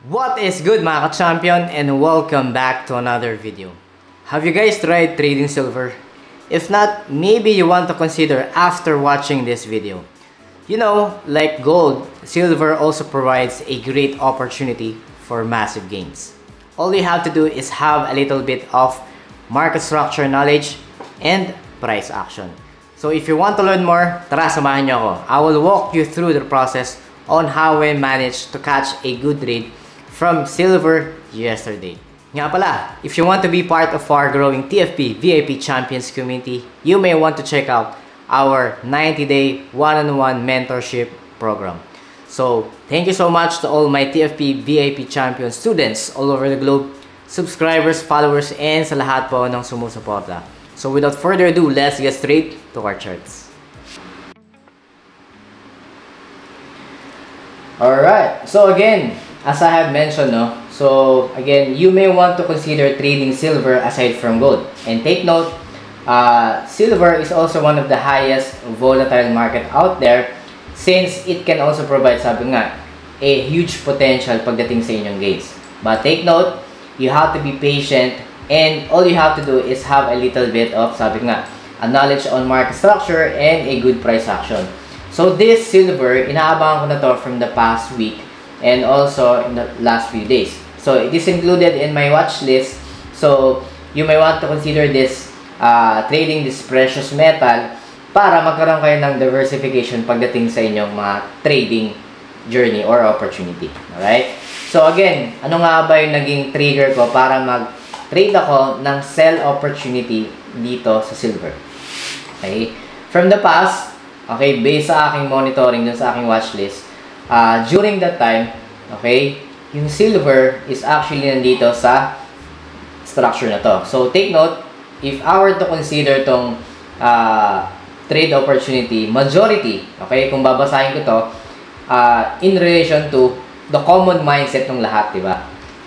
What is good mga ka-champion, and welcome back to another video. Have you guys tried trading silver? If not, maybe you want to consider after watching this video. You know, like gold, silver also provides a great opportunity for massive gains. All you have to do is have a little bit of market structure knowledge and price action. So if you want to learn more, tara samahan niyo ako. I will walk you through the process on how I managed to catch a good trade from silver yesterday. Nga pala, if you want to be part of our growing TFP VIP Champions community, you may want to check out our 90-day one-on-one mentorship program. So, thank you so much to all my TFP VIP Champion students all over the globe, subscribers, followers, and sa lahat po ng sumusuporta. So, without further ado, let's get straight to our charts. Alright, so again, as I have mentioned, so again, you may want to consider trading silver aside from gold. And take note, silver is also one of the highest volatile market out there since it can also provide, sabi nga, a huge potential pagdating sa inyong gains. But take note, you have to be patient and all you have to do is have a little bit of, sabi nga, a knowledge on market structure and a good price action. So this silver, inaabangan ko na to from the past week and also in the last few days. So it is included in my watch list. So you may want to consider this trading this precious metal para magkaroon kayo ng diversification pagdating sa inyong mga trading journey or opportunity. Alright? So again, ano nga ba yung naging trigger ko para mag-trade ako ng sell opportunity dito sa silver? Okay? From the past, okay, based sa aking monitoring dun sa aking watch list, during that time, okay, yung silver is actually nandito sa structure na to. So, take note, if I were to consider tong trade opportunity, majority, okay, kung babasahin ko to, in relation to the common mindset ng lahat, diba?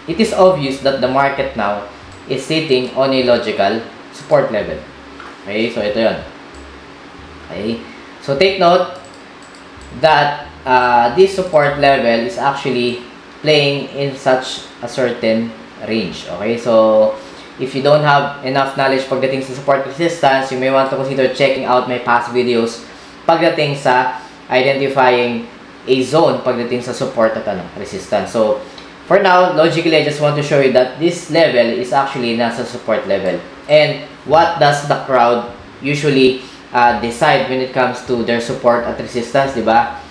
It is obvious that the market now is sitting on a logical support level. Okay, so ito yun. Okay, so take note that this support level is actually playing in such a certain range. Okay, so if you don't have enough knowledge pagdating sa support resistance, you may want to consider checking out my past videos pagdating sa identifying a zone pagdating sa support at resistance. So for now, logically, I just want to show you that this level is actually nasa support level. And what does the crowd usually decide when it comes to their support at resistance, di ba?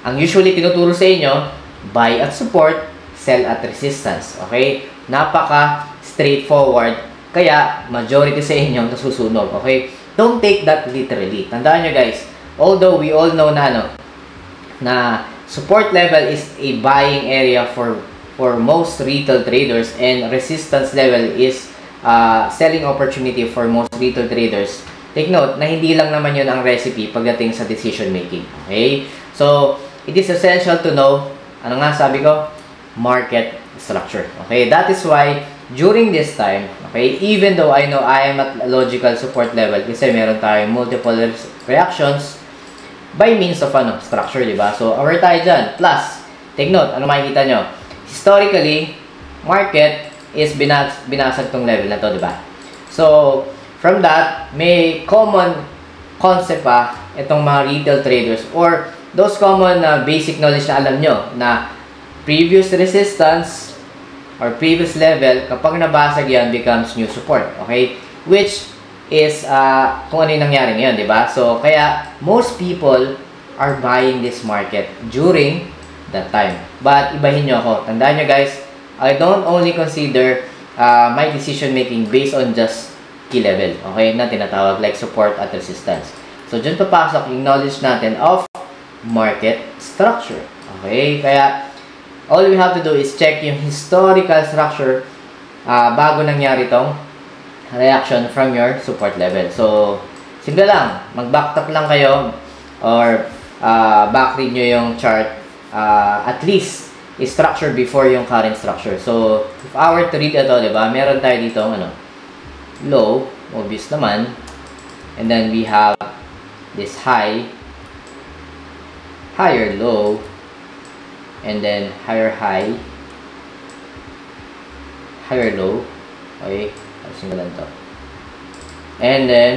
Ang usually tinuturo sa inyo, buy at support, sell at resistance. Okay? Napaka straightforward. Kaya, majority sa inyo nasusunog. Okay? Don't take that literally. Tandaan nyo guys, although we all know na support level is a buying area for most retail traders and resistance level is selling opportunity for most retail traders. Take note na hindi lang naman yun ang recipe pagdating sa decision making. Okay? So, it is essential to know, ano nga sabi ko? Market structure. Okay? That is why, during this time, okay, even though I know I am at logical support level, kasi meron tayong multiple reactions by means of structure, diba? So, aware tayo dyan. Plus, take note, ano makikita nyo? Historically, market is binasag tong level na to, diba? So, from that, may common concept itong mga retail traders or those common basic knowledge na alam nyo na previous resistance or previous level, kapag nabasag yan, becomes new support. Okay? Which is kung ano yung nangyari ngayon, diba? So, kaya most people are buying this market during that time. But, ibahin nyo ako. Tandaan nyo guys, I don't only consider my decision making based on just key level, okay, na tinatawag like support at resistance. So, dyan papasok yung knowledge natin of market structure. Okay, kaya all we have to do is check yung historical structure bago nangyari tong reaction from your support level. So, simple lang, mag-backtop lang kayo or backread nyo yung chart at least structure before yung current structure. So, if I were to read ito, diba, meron tayo dito low, obvious naman, and then we have this high, higher low, and then higher high, higher low. Okay, ayusin ko lang to. And then,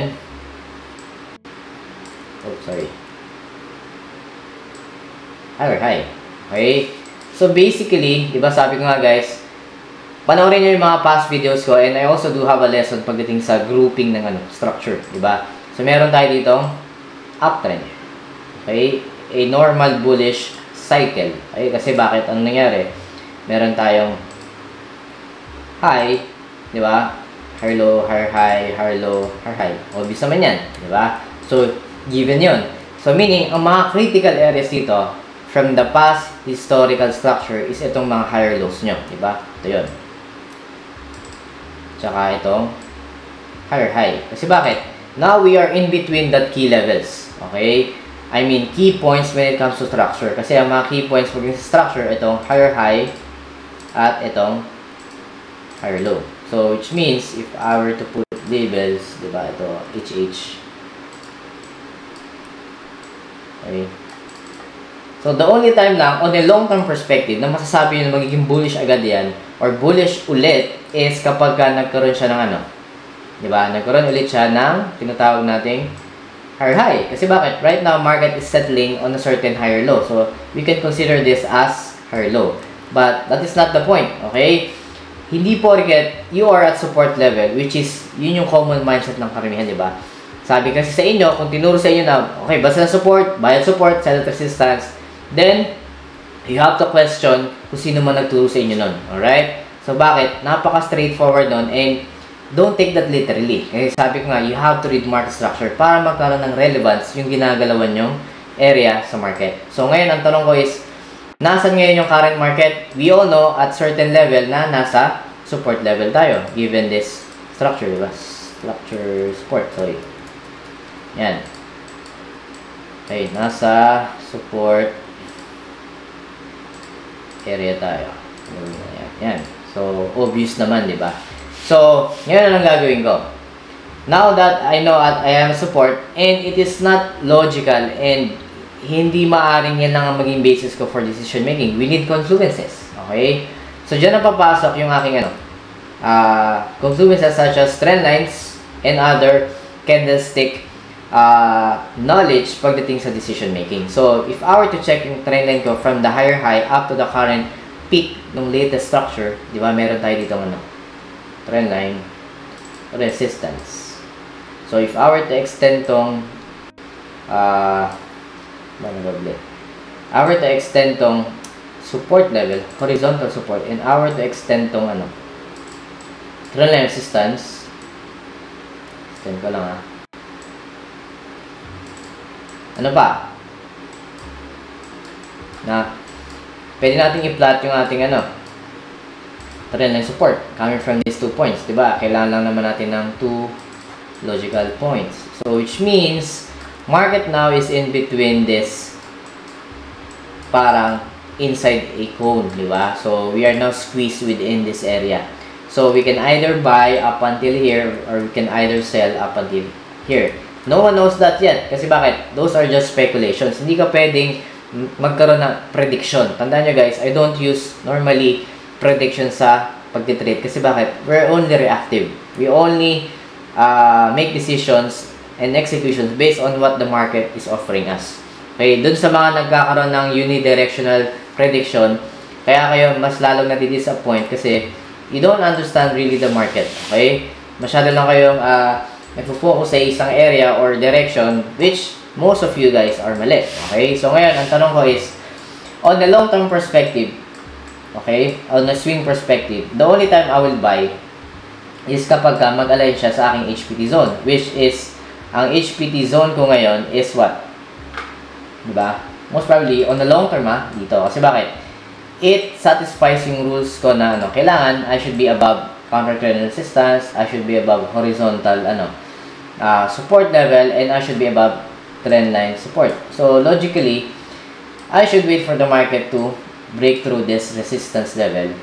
oh, sorry, higher high. Okay, so basically, diba sabi ko nga guys, panoorin nyo yung mga past videos ko, and I also do have a lesson pagdating sa grouping ng structure, diba? So meron tayo ditong uptrend. Okay, a normal bullish cycle. Okay, kasi bakit? Anong nangyari? Meron tayong high, di ba? Higher low, higher high, higher low, higher high. Obvious naman yan, di ba? So, given yun. So, meaning, ang mga critical areas dito, from the past historical structure, is itong mga higher lows nyo, di ba? Ito yun. Tsaka itong higher high. Kasi bakit? Now, we are in between that key levels. Okay? I mean, key points when it comes to structure. Kasi ang mga key points pag sa structure, itong higher high at itong higher low. So, which means, if I were to put labels, diba, ito, HH. Okay. So, the only time lang, on a long-term perspective, na masasabi nyo na magiging bullish agad yan, or bullish ulit, is kapag nagkaroon siya ng diba, nagkaroon ulit siya ng tinatawag nating higher high. Kasi bakit? Right now, market is settling on a certain higher low. So, we can consider this as higher low. But, that is not the point. Okay? Hindi porket you are at support level, which is, yun yung common mindset ng karamihan, di ba? Sabi kasi sa inyo, kung tinuro sa inyo na, okay, basta na support, buy at support, sell at resistance, then, you have to question kung sino man nagturo sa inyo nun. Alright? So, bakit? Napaka-straightforward nun, and don't take that literally. Kasi sabi ko nga, you have to read market structure para magkaroon ng relevance yung ginagalawan yung area sa market. So, ngayon, ang tanong ko is, nasan ngayon yung current market? We all know at certain level na nasa support level tayo, given this structure, diba? Structure support, sorry. Yan. Okay, nasa support area tayo. Yan. So, obvious naman, diba? So, ngayon ang gagawin ko. Now that I know that I am support, and it is not logical, and hindi maaring yan lang ang maging basis ko for decision making. We need confluences. Okay? So, dyan na papasok yung aking confluences such as trend lines and other candlestick knowledge pagdating sa decision making. So, if I were to check yung trend line ko from the higher high up to the current peak ng latest structure, di ba, meron tayo dito trend line, resistance. So, if I were to extend tong I were to extend tong support level, horizontal support, and I were to extend tong trend line resistance, extend ko lang ano pa? Na pwede natin i-plot yung ating trend line support coming from these 2 points, diba? Kailangan lang naman natin ng 2 logical points. So, which means, market now is in between this parang inside a cone, diba? So, we are now squeezed within this area. So, we can either buy up until here, or we can either sell up until here. No one knows that yet. Kasi bakit? Those are just speculations. Hindi ka pwedeng magkaroon ng prediction. Tandaan nyo guys, I don't use normally prediction sa pagtitrade. Kasi bakit? We're only reactive. We only make decisions and executions based on what the market is offering us. Okay? Dun sa mga nagkakaroon ng unidirectional prediction, kaya kayo mas lalong nadi-disappoint kasi you don't understand really the market. Okay? Masyado lang kayong nagpo-focus sa isang area or direction, which most of you guys are mali. Okay? So, ngayon, ang tanong ko is, on the long-term perspective, okay, on the swing perspective, the only time I will buy is kapag mag-align siya sa aking HPT zone, which is, ang HPT zone ko ngayon is what? Diba? Most probably, on the long term, dito. Kasi bakit? It satisfies yung rules ko na, kailangan, I should be above counter-trend resistance, I should be above horizontal, support level, and I should be above trend line support. So, logically, I should wait for the market to break through this resistance level,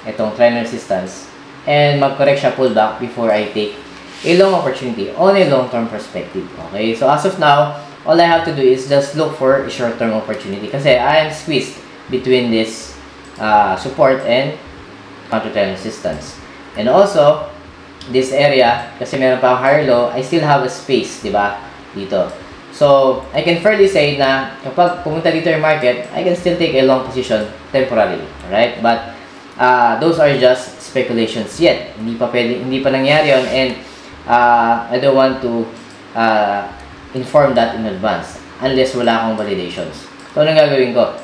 itong trend resistance, and mag-correct siya pullback before I take a long opportunity on a long-term perspective. Okay? So, as of now, all I have to do is just look for a short-term opportunity kasi I am squeezed between this support and counter-trend resistance. And also, this area, kasi meron pa akong higher low, I still have a space, di ba? Dito. So, I can fairly say na kapag pumunta dito yung market, I can still take a long position temporarily. Alright? But, those are just speculations yet. Hindi pa nangyari yun, and I don't want to inform that in advance unless wala akong validations. So, anong gagawin ko?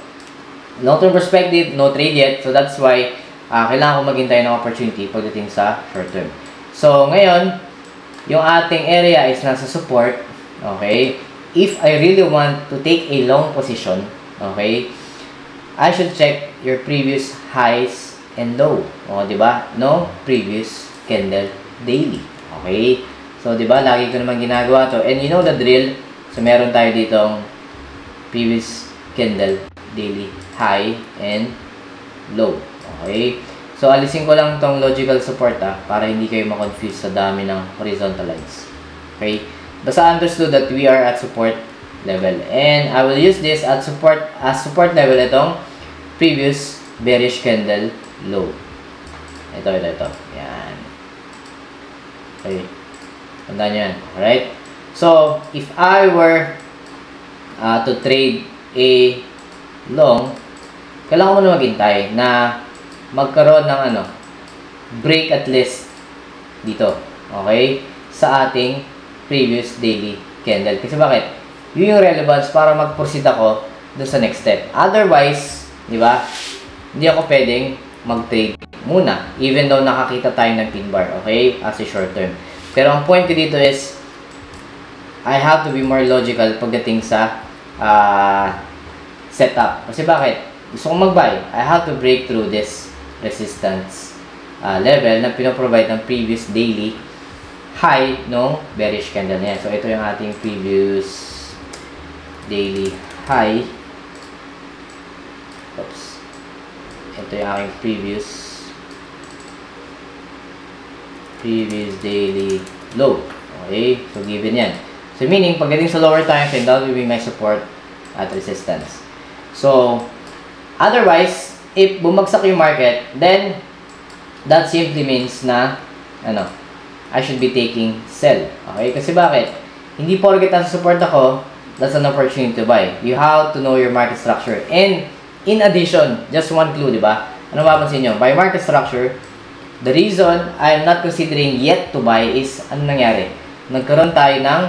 Long-term perspective, no trade yet. So, that's why kailangan ko maghintay ng opportunity pagdating sa short-term. So, ngayon, yung ating area is nasa support. Okay? If I really want to take a long position, okay, I should check your previous highs and low. O, di ba? No previous candle daily. Okay? So, di ba? Lagi ko naman ginagawa to. And you know the drill. So, meron tayo ditong previous candle daily high and low. Okay? So, alisin ko lang tong logical support para hindi kayo ma-confuse sa dami ng horizontal lines. Okay? Basta understood that we are at support level. And I will use this as support level itong previous bearish candle low. Ito. Yan. Okay. Tandaan nyo yan. Alright? So, if I were to trade a long, kailangan mo na maghintay na magkaroon ng break at least dito. Okay? Sa ating previous daily candle. Kasi bakit? Yun yung relevance para mag-proceed ako dun sa next step. Otherwise, di ba? Hindi ako pwedeng mag-trade muna. Even though nakakita tayo ng pin bar. Okay? As a short term. Pero ang point ko dito is I have to be more logical pagdating sa setup. Kasi bakit? Gusto kong mag-buy. I have to break through this resistance level na pinaprovide ng previous daily high no bearish candle niya. So, ito yung ating previous daily high. Oops. Ito yung aking previous daily low. Okay? So, given yan. So, meaning, pagdating sa lower time frame, that will be my support at resistance. So, otherwise, if bumagsak yung market, then, that simply means na, I should be taking sell. Okay? Kasi bakit? Hindi porket nasa support ako, that's an opportunity to buy. You have to know your market structure. And, in addition, just one clue, di ba? Ano mapapansin nyo? By market structure, the reason I'm not considering yet to buy is, ano nangyari? Nagkaroon tayo ng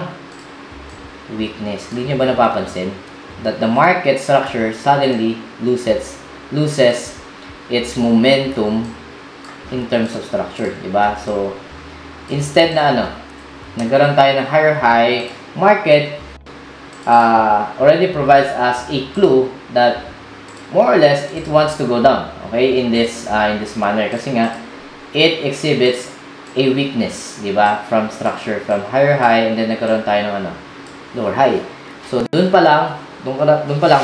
weakness. Hindi nyo ba napapansin? That the market structure suddenly loses its momentum in terms of structure. Diba? So, instead na nagkaroon tayo ng higher high, market already provides us a clue that more or less it wants to go down. Okay? In this manner. Kasi nga, it exhibits a weakness, di ba? From structure, from higher high, and then nagkaroon tayo ng lower high. So, doon pa lang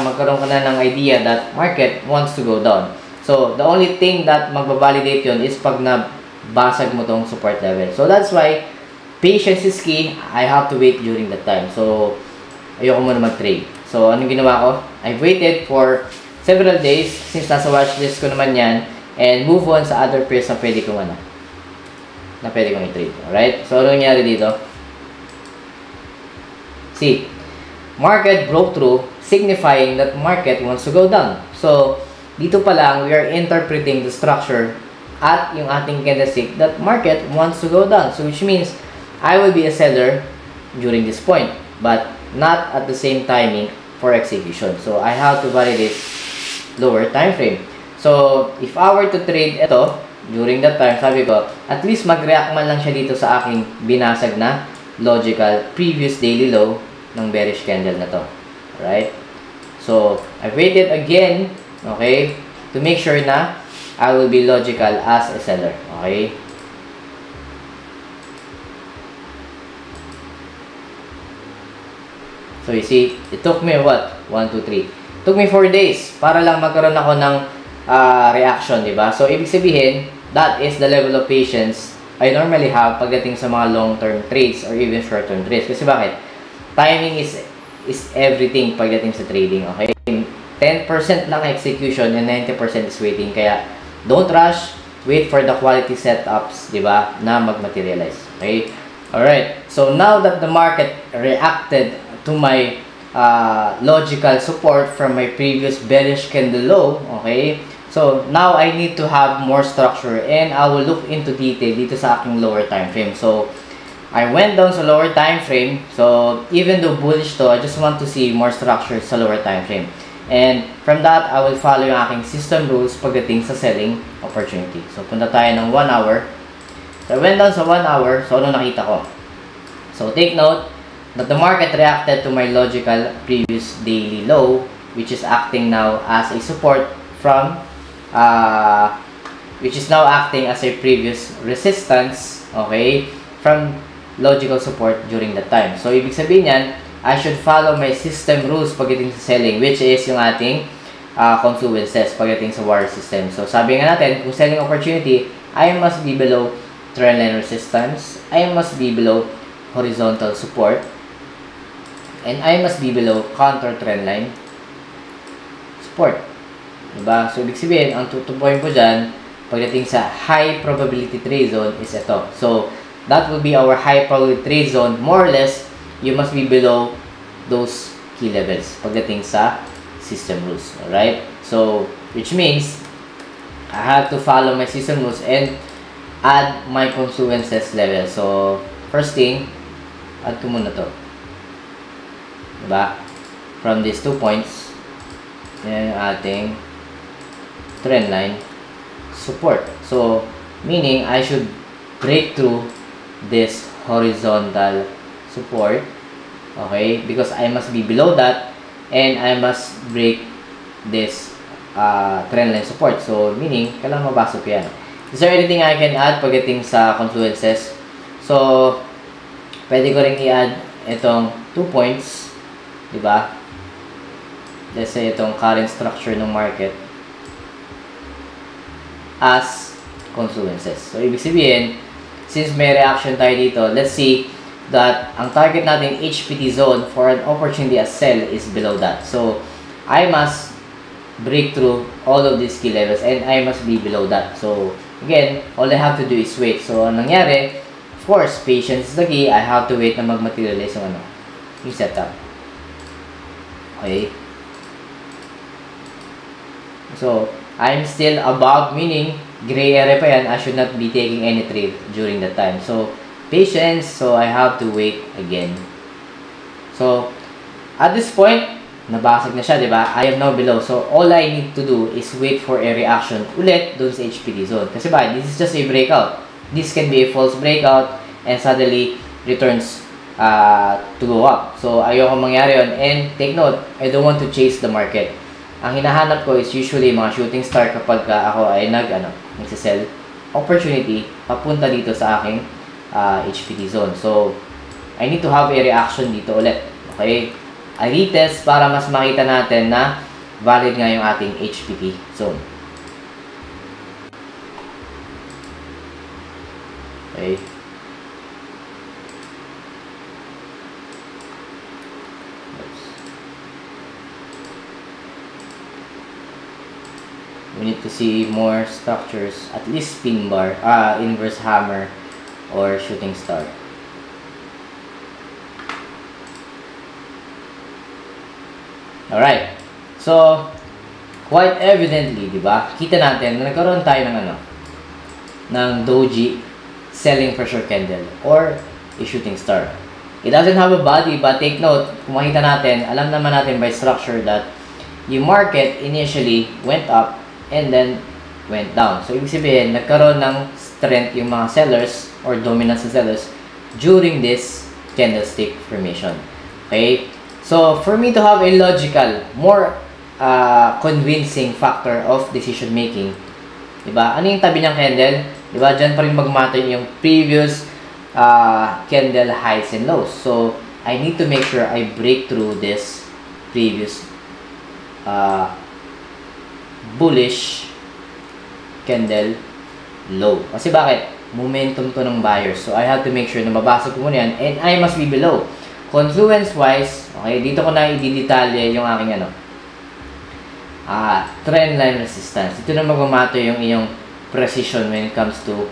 magkaroon ka na ng idea that market wants to go down. So, the only thing that magbabalidate yun is pag nabasag mo tong support level. So, that's why patience is key. I have to wait during that time. So, ayoko muna mag-trade. So, anong ginawa ko? I've waited for several days since nasa watchlist ko naman yan, and move on sa other pairs na pwede kong i-trade. Alright? So, ano nangyari dito? See, market broke through, signifying that market wants to go down. So, dito pa lang, we are interpreting the structure at yung ating candlestick that market wants to go down. So, which means, I will be a seller during this point, but not at the same timing for execution. So, I have to validate lower time frame. So, if I were to trade ito, during that time, sabi ko, at least mag-react man lang siya dito sa aking binasag na logical previous daily low ng bearish candle na to. Alright? So, I waited again, okay, to make sure na I will be logical as a seller. Okay? So, you see, it took me what? 1, 2, 3. It took me 4 days para lang magkaroon ako ng reaction, di ba? So, ibig sabihin, that is the level of patience I normally have pagdating sa mga long-term trades or even short-term trades. Kasi bakit? Timing is everything pagdating sa trading, okay? 10% lang execution and 90% is waiting. Kaya, don't rush. wait for the quality setups, di ba, na mag-materialize. Okay? Alright. So, now that the market reacted to my logical support from my previous bearish candle low, okay? So, now I need to have more structure and I will look into detail dito sa aking lower time frame. So, I went down sa lower time frame. So, even though bullish to, I just want to see more structure sa lower time frame. And from that, I will follow yung aking system rules pagdating sa selling opportunity. So, punta tayo ng 1 hour. So, I went down sa 1 hour. So, ano nakita ko? So, take note that the market reacted to my logical previous daily low, which is acting now as a support from, which is now acting as a previous resistance, okay, from logical support during that time. So, ibig sabihin yan, I should follow my system rules pagdating sa selling, which is yung ating confluences pagdating sa wire system. So, sabi nga natin, kung selling opportunity, I must be below trendline resistance, I must be below horizontal support, and I must be below counter trendline support. Diba? So, ibig sabihin, ang tutubuhin ko dyan, pagdating sa high probability trade zone is ito. So, that will be our high probability trade zone. More or less, you must be below those key levels pagdating sa system rules. Alright? So, which means, I have to follow my system rules and add my confluences level. So, first thing, add ko muna to. Diba? From these 2 points, yan yung ating trend line support. So, meaning, I should break through this horizontal support, okay, because I must be below that and I must break this trend line support. So, meaning, kailangan mabasok ko yan. Is there anything I can add pagdating sa confluences? So, pwede ko rin i-add itong 2 points, diba? Let's say itong current structure ng market as confluences. So, ibig sabihin, since may reaction tayo dito, let's see that ang target nating HPT zone for an opportunity as sell is below that. So, I must break through all of these key levels and I must be below that. So, again, all I have to do is wait. So, ang nangyari, of course, patience is the key. I have to wait na mag-materialize yung yung setup. Okay? So, I'm still above, meaning, gray area pa yan. I should not be taking any trade during that time. So, patience. So, I have to wait again. So, at this point, nabasag na siya, diba? I am now below. So, all I need to do is wait for a reaction ulit dun sa HPT zone. Kasi ba, this is just a breakout. This can be a false breakout and suddenly returns to go up. So, ayoko mangyari yun. And take note, I don't want to chase the market. Ang hinahanap ko is usually mga shooting star kapag ako ay nagsisell opportunity papunta dito sa aking HPT zone. So, I need to have a reaction dito ulit. Okay? I retest para mas makita natin na valid nga yung ating HPT zone. Okay? We need to see more structures, at least pin bar, inverse hammer, or shooting star. Alright. So, quite evidently, di ba? Kita natin na nagkaroon tayo ng ng doji selling pressure candle or a shooting star. It doesn't have a body, but take note, kung makita natin, alam naman natin by structure that yung market initially went up and then went down. So, ibig sabihin, nagkaroon ng strength yung mga sellers or dominance ng sellers during this candlestick formation. Okay? So, for me to have a logical, more convincing factor of decision making, diba? Ano yung tabi ng candle? Diba? Diyan pa rin mag-matter yung previous candle highs and lows. So, I need to make sure I break through this previous bullish candle low. Kasi bakit? Momentum to ng buyers. So, I have to make sure na mabasa ko muna yan and I must be below. Confluence-wise, okay, dito ko na i-detalye yung aking trend line resistance. Ito na magmamatter yung iyong precision when it comes to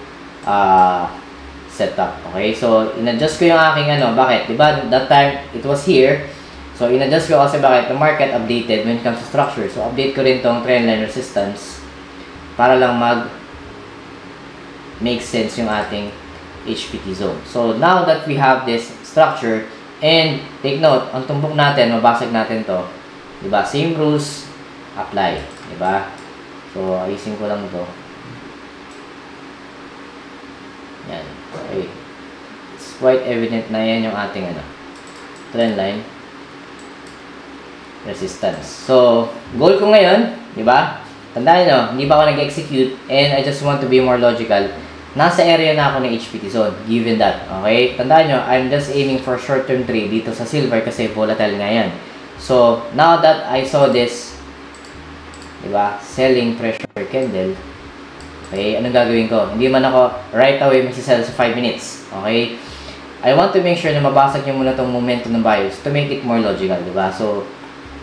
setup. Okay, so in-adjust ko yung aking bakit? Diba, that time, it was here. So, in-adjust ko kasi bakit? The market updated when it comes to structure. So, update ko rin tong trendline resistance para lang make sense yung ating HPT zone. So, now that we have this structure, and take note, ang tumbok natin, mabasag natin to. Diba? Same rules, apply. Diba? So, ayusin ko lang to. Yan. Okay. It's quite evident na yan yung ating trendline resistance. So, goal ko ngayon, diba? Tandaan nyo, hindi ba ako nag-execute and I just want to be more logical. Nasa area na ako ng HPT zone, given that. Okay? Tandaan nyo, I'm just aiming for short-term trade dito sa silver kasi volatile nga yan. So, now that I saw this, diba, selling pressure candle, okay, anong gagawin ko? Hindi man ako right away magsisell sa 5 minutes. Okay? I want to make sure na mabasag nyo muna itong momentum ng buyers to make it more logical, diba? So,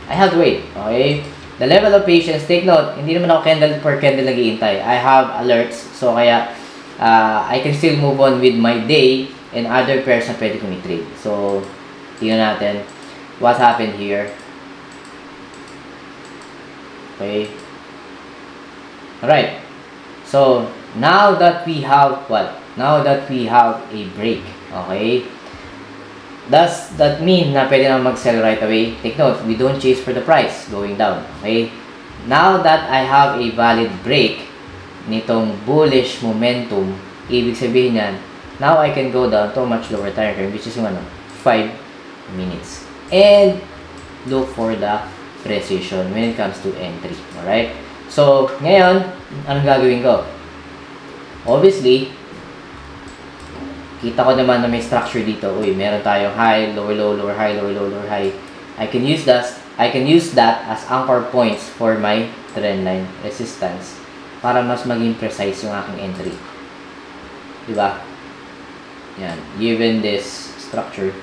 I have to wait. Okay? The level of patience, take note, hindi naman ako candle per candle nag-iintay. I have alerts, so kaya I can still move on with my day and other pairs na pwede kong i-trade. So, tingnan natin what happened here. Okay. Alright. So, now that we have what? Now that we have a break. Okay. Does that mean na pwede na mag-sell right away? Take note, we don't chase for the price going down. Okay? Now that I have a valid break nitong bullish momentum, ibig sabihin yan, now I can go down to a much lower time frame, which is 5 minutes. And look for the precision when it comes to entry. Alright? So, ngayon, anong gagawin ko? Obviously, kita ko naman na may structure dito. Uy, meron tayong high, lower, low, lower, high, lower, low, lower, high. I can use that as anchor points for my trendline resistance para mas maging precise yung aking entry. Diba? Yan. Given this structure.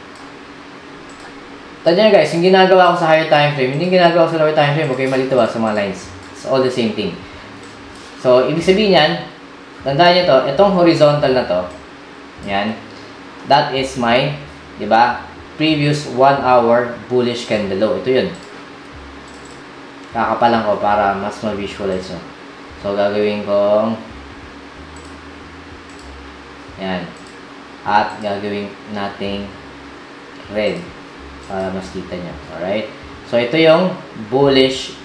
Tandaan nyo guys, yung ginagawa ko sa higher time frame, hindi yung ginagawa ko sa lower time frame, huwag kayo malito sa mga lines. It's all the same thing. So, ibig sabihin yan, tandaan nyo to, itong horizontal na to, yan. That is my, di ba, previous 1 hour bullish candle low. Ito yun. Kakapalan ko para mas ma-visualize nyo. So, gagawin kong yan. At gagawin nating red para mas kita nyo. Alright? So, ito yung bullish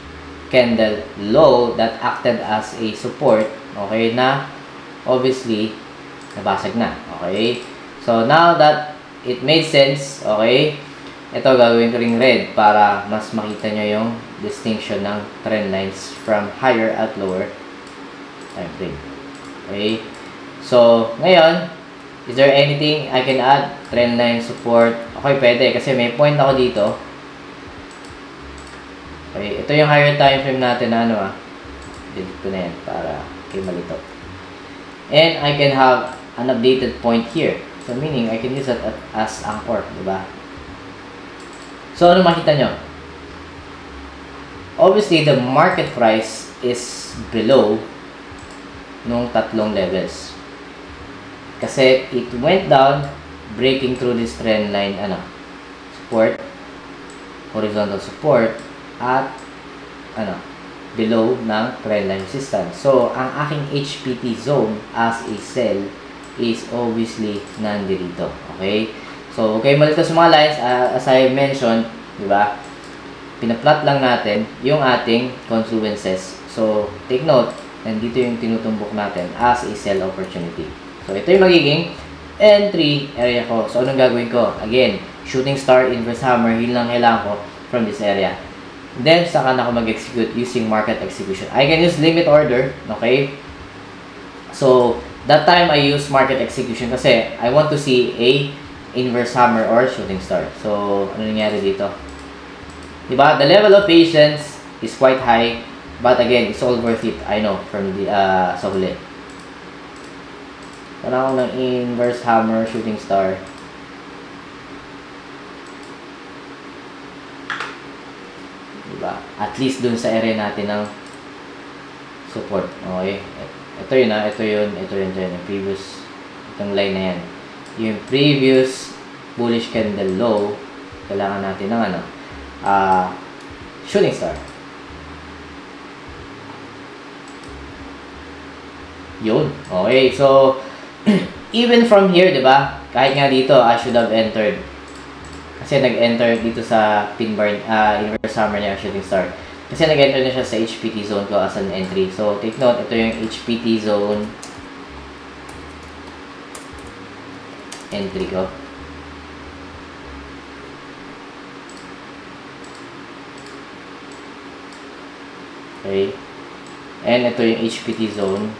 candle low that acted as a support. Okay? Na, obviously, nabasag na. Okay? So, now that it made sense, okay, ito gagawin ko ring red para mas makita nyo yung distinction ng trend lines from higher at lower time frame. Okay? So, ngayon, is there anything I can add? Trend line support. Okay, pwede. Kasi may point ako dito. Okay, ito yung higher time frame natin na delete ko na yan para kayo malito. And I can have an updated point here. So, meaning, I can use that as anchor, diba? So, ano makita nyo? Obviously, the market price is below nung tatlong levels. Kasi, it went down, breaking through this trend line, support, horizontal support, at, below ng trend line resistance. So, ang aking HPT zone as a sell is obviously nandito. Okay? So, okay, malito sa mga lines, as I mentioned, di ba? Pinaplot lang natin yung ating confluences. So, take note, nandito yung tinutumbok natin as a sell opportunity. So, ito yung magiging entry area ko. So, anong gagawin ko? Again, shooting star, inverse hammer, yun lang kailangan ko from this area. Then, saka na ako mag-execute using market execution. I can use limit order, okay? So, that time I use market execution kasi I want to see a inverse hammer or shooting star. So, ano nangyari dito? Diba? The level of patience is quite high, but again, it's all worth it. I know from the sa huli. Wala akong ng inverse hammer, shooting star. Diba? At least dun sa area natin ng support. Okay? ito yun ito yun, yung previous, itong line na yan. Yung previous bullish candle low, kailangan natin ng ano, shooting star. Yun. Okay, so even from here, di ba? Kahit nga dito, I should have entered. Kasi nag-enter dito sa pin bar, inverse hammer niya, shooting star. Kasi nag-enter na siya sa HPT zone ko as an entry. So, take note, ito yung HPT zone entry ko. Okay. And ito yung HPT zone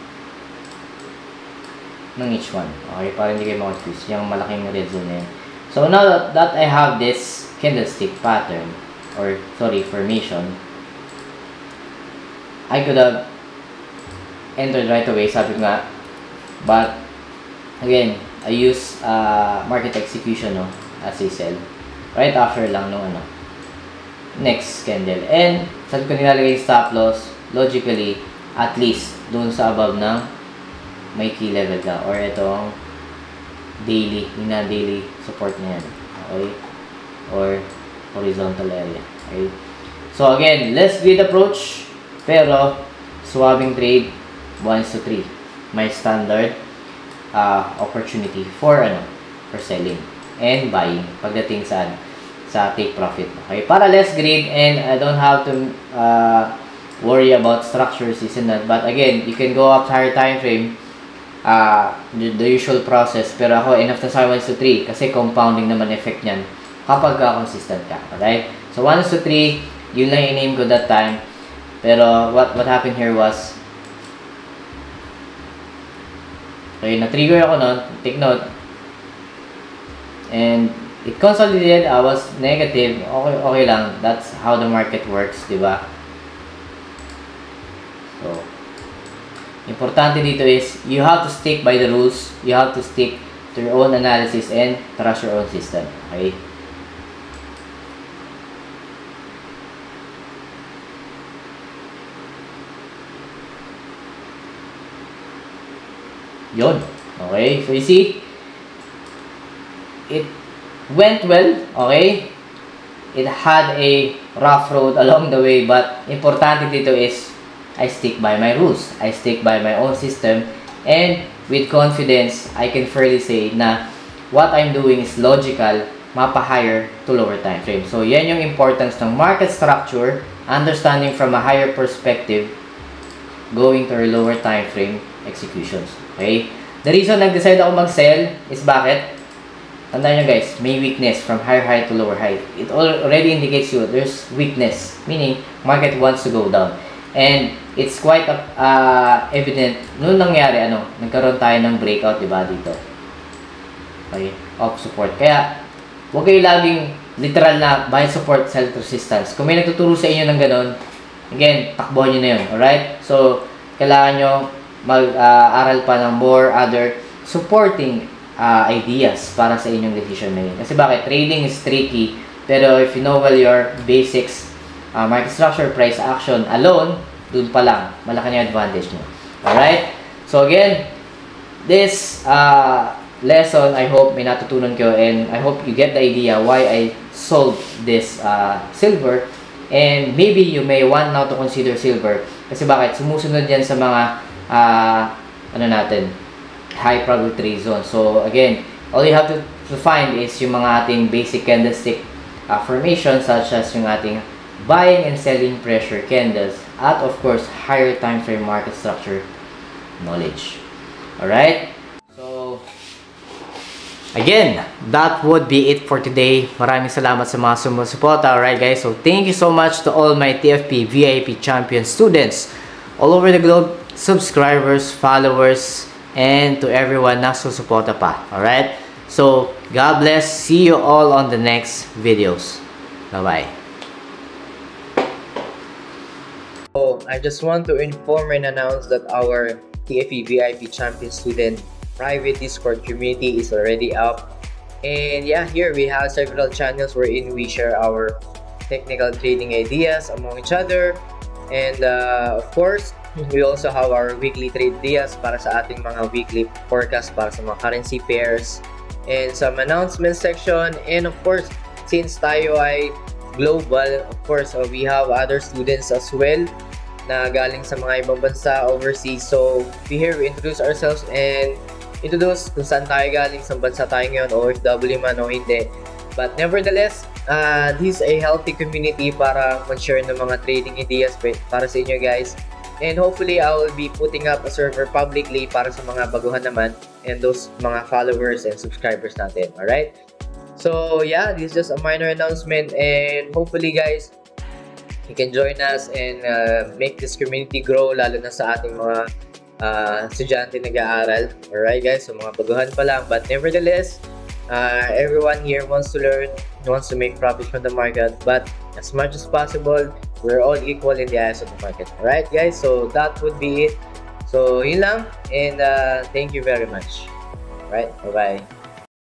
ng each one. Okay, para hindi kayo makasqueeze. Yung malaking red zone na yan. So, now that I have this candlestick pattern, or, sorry, formation, I could have entered right away, sabi ko nga. But, again, I use market execution, no, as I said. Right after lang nung ano, next candle. And, sabi ko nilalagay yung stop loss, logically, at least, dun sa above ng may key level ka. Or itong daily, yung daily support niya. Okay? Or horizontal area. Okay? So, again, less greed approach, pero, swabbing trade, 1:3. My standard opportunity for selling and buying pagdating sa take profit. Okay? Para less greed and I don't have to worry about structures, and that. But again, you can go up higher time frame, the usual process. Pero ako, enough na sa 1:3 kasi compounding naman effect niyan kapag consistent ka. Alright? So, 1:3, yun lang yung name ko that time. Pero, what happened here was, okay, na-trigger ako nun, take note, and it consolidated, I was negative, okay lang, that's how the market works, diba? So, importante dito is, you have to stick by the rules, you have to stick to your own analysis and trust your own system, okay? Yun. Okay? So, you see, it went well. Okay? It had a rough road along the way, but importante dito is, I stick by my rules. I stick by my own system. And, with confidence, I can fairly say na what I'm doing is logical, mapa-higher to lower time frame. So, yan yung importance ng market structure, understanding from a higher perspective, going to a lower time frame executions. Okay? The reason nag-decide ako mag-sell is bakit? Tandaan nyo guys, may weakness from higher high to lower high. It already indicates you there's weakness. Meaning, market wants to go down. And it's quite evident noon nangyari, nagkaroon tayo ng breakout, diba, dito. Okay? Of support. Kaya, huwag kayo laging literal na buy support, sell resistance. Kung may nagtuturo sa inyo ng ganon, again, takbuhan nyo na yun. Alright? So, kailangan nyo mag-aral pa ng more other supporting ideas para sa inyong decision making. Kasi bakit? Trading is tricky, pero if you know well your basics, market structure, price action alone, dun pa lang, malaki na yung advantage nyo. Alright? So again, this lesson, I hope may natutunan kayo, and I hope you get the idea why I sold this silver, and maybe you may want now to consider silver. Kasi bakit? Sumusunod yan sa mga high probability zone. So again, all you have to find is yung mga ating basic candlestick formation, such as yung ating buying and selling pressure candles, at of course higher time frame market structure knowledge. Alright? So again, that would be it for today. Maraming salamat sa mga sumusuporta. Alright guys, so thank you so much to all my TFP VIP champion students all over the globe, subscribers, followers, and to everyone na susuporta pa. Alright? So, God bless. See you all on the next videos. Bye-bye. So, I just want to inform and announce that our TFP VIP champion student private Discord community is already up. And yeah, here we have several channels wherein we share our technical trading ideas among each other. And of course, We also have our weekly trade ideas para sa ating mga weekly forecast para sa mga currency pairs and some announcement section. And of course, since tayo ay global, of course, we have other students as well na galing sa mga ibang bansa overseas. So, here we introduce ourselves and introduce kung saan tayo galing, sa bansa tayo ngayon, OFW man o hindi. But nevertheless, this is a healthy community para mag-share ng mga trading ideas para sa inyo guys. And hopefully, I will be putting up a server publicly para sa mga baguhan naman and those mga followers and subscribers natin. Alright? So, yeah, this is just a minor announcement and hopefully guys, you can join us and make this community grow lalo na sa ating mga estudyante nag-aaral. Alright guys, so mga baguhan pa lang. But nevertheless, everyone here wants to learn, wants to make profit from the market. But as much as possible, we're all equal in the eyes of the market. Alright guys, so that would be it. So yun lang and thank you very much. Alright, bye-bye.